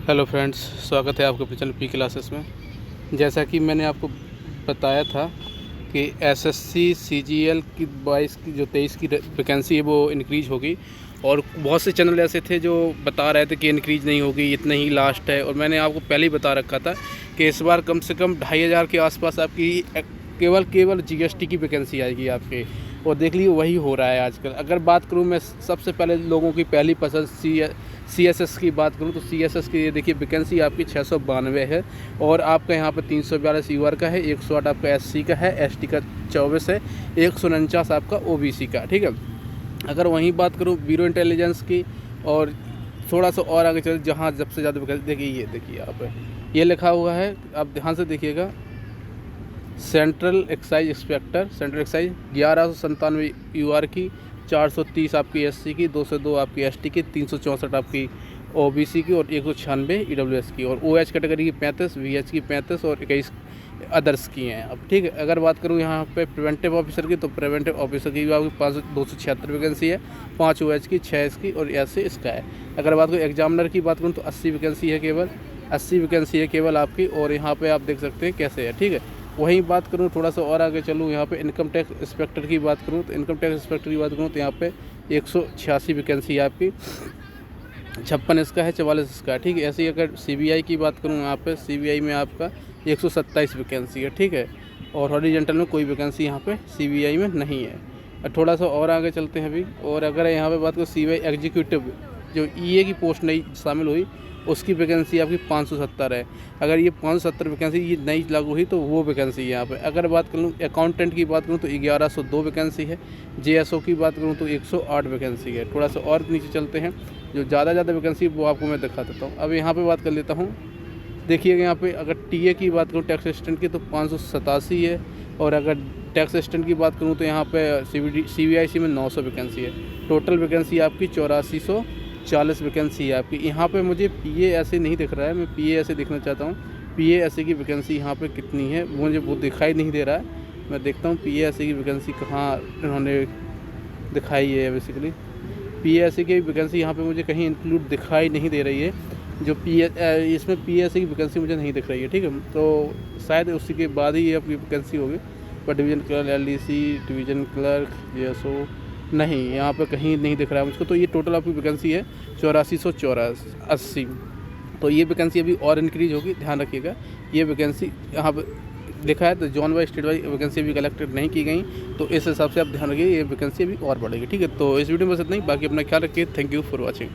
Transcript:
Hello friends, स्वागत है आपके अपने चैनल पी क्लासेस में। जैसा कि मैंने आपको बताया था कि एसएससी सीजीएल की 22 की जो 23 की वैकेंसी है वो इंक्रीज़ होगी, और बहुत से चैनल ऐसे थे जो बता रहे थे कि इंक्रीज़ नहीं होगी, इतना ही लास्ट है। और मैंने आपको पहले ही बता रखा था कि इस बार कम से कम 2500 के आसपास आपकी केवल जीएसटी की वैकेंसी आएगी आपके। और देख लीजिए वही हो रहा है आजकल। अगर बात करूँ मैं सबसे पहले लोगों की पहली पसंद सीएसएस की बात करूँ तो सीएसएस की ये देखिए वैकेंसी आपकी 692 है, और आपका यहाँ पर 342 यूआर का है, 108 आपका एससी का है, एसटी का 24 है, 149 आपका ओबीसी का। ठीक है। अगर वहीं बात करूँ ब्यूरो इंटेलिजेंस की, और थोड़ा सा और आगे चले जहाँ सबसे ज़्यादा वैकेंसी देखिए, ये देखिए यहाँ पर ये लिखा हुआ है, आप ध्यान से देखिएगा, central excise inspector, central excise 1197 UR की, 430 आपकी एससी की, 202 आपकी एसटी की, 364 आपकी ओबीसी की, और 196 ईडब्ल्यूएस की, और ओएच कैटेगरी की 35, वीएच की 35, और 21 अदर्स की हैं। अब ठीक है, अगर बात करूँ यहाँ पे प्रिवेंटिव ऑफिसर की, तो प्रिवेंटिव ऑफिसर की भी आपकी 276 वैकेंसी है, 5 ओएच की, 6 इसकी, और ऐसे इसका है। अगर बात करूँ एग्जामिनर की बात करूँ तो 80 वैकेंसी है, केवल 80 वैकेंसी है केवल आपकी। और यहाँ पर आप देख सकते हैं कैसे है। ठीक है। वहीं बात करूँ थोड़ा सा और आगे चलूँ, यहाँ पे इनकम टैक्स इंस्पेक्टर की बात करूँ तो इनकम टैक्स इंस्पेक्टर की बात करूँ तो यहाँ पे 186 वैकेंसी है आपकी, 56 इसका है, 44 इसका है। ठीक है। ऐसे ही अगर सीबीआई की बात करूँ, यहाँ पे सीबीआई में आपका 127 वैकेंसी है। ठीक है। और हॉरिजॉन्टल में कोई वैकेंसी यहाँ पे सीबीआई में नहीं है। थोड़ा सा और आगे चलते हैं अभी। और अगर यहाँ पे बात करूँ सीबीआई एग्जीक्यूटिव जो ईए की पोस्ट नई शामिल हुई, उसकी वैकेंसी आपकी 570 है। अगर ये 570 वैकेंसी ये नई लागू हुई तो वो वैकेंसी है यहाँ पे। अगर बात करूँ अकाउंटेंट की बात करूँ तो 1102 वैकेंसी है। जेएसओ की बात करूँ तो 108 वैकेंसी है। थोड़ा सा और नीचे चलते हैं, जो ज़्यादा वैकेंसी वो आपको मैं दिखा देता हूँ। अब यहाँ पर बात कर लेता हूँ, देखिएगा यहाँ पे अगर टीए की बात करूँ टैक्स असिस्टेंट की तो 587 है। और अगर टैक्स असिस्टेंट की बात करूँ तो यहाँ पे सीबीआईसी में 900 वैकेंसी है। टोटल वैकेंसी आपकी 8440 वैकेंसी है आपकी। यहाँ पे मुझे पीए ऐसे नहीं दिख रहा है, मैं पीए ऐसे देखना चाहता हूँ। पीए ऐसे की वैकेंसी यहाँ पे कितनी है मुझे वो दिखाई नहीं दे रहा है। मैं देखता हूँ पीए ऐसे की वैकेंसी कहाँ इन्होंने दिखाई है। बेसिकली पीए ऐसे की वैकेंसी यहाँ पे मुझे कहीं इंक्लूड दिखाई नहीं दे रही है। जो इसमें पीएससी की वैकेंसी मुझे नहीं दिख रही है। ठीक है। तो शायद उसी के बाद ही ये आपकी वैकेंसी होगी। पर division clerk, LDC, division clerk, JSO नहीं, यहाँ पे कहीं नहीं दिख रहा है मुझको। तो ये टोटल आपकी वैकेंसी है 8480। तो ये वैकेंसी अभी और इंक्रीज होगी, ध्यान रखिएगा। ये वैकेंसी यहाँ पर लिखा है तो John wise state wise vacancy अभी कलेक्टेड नहीं की गई, तो इस हिसाब से आप ध्यान रखिए ये वैकेंसी अभी और बढ़ेगी। ठीक है। तो इस वीडियो में बस इतना ही, बाकी अपना ख्याल रखिए। Thank you for watching.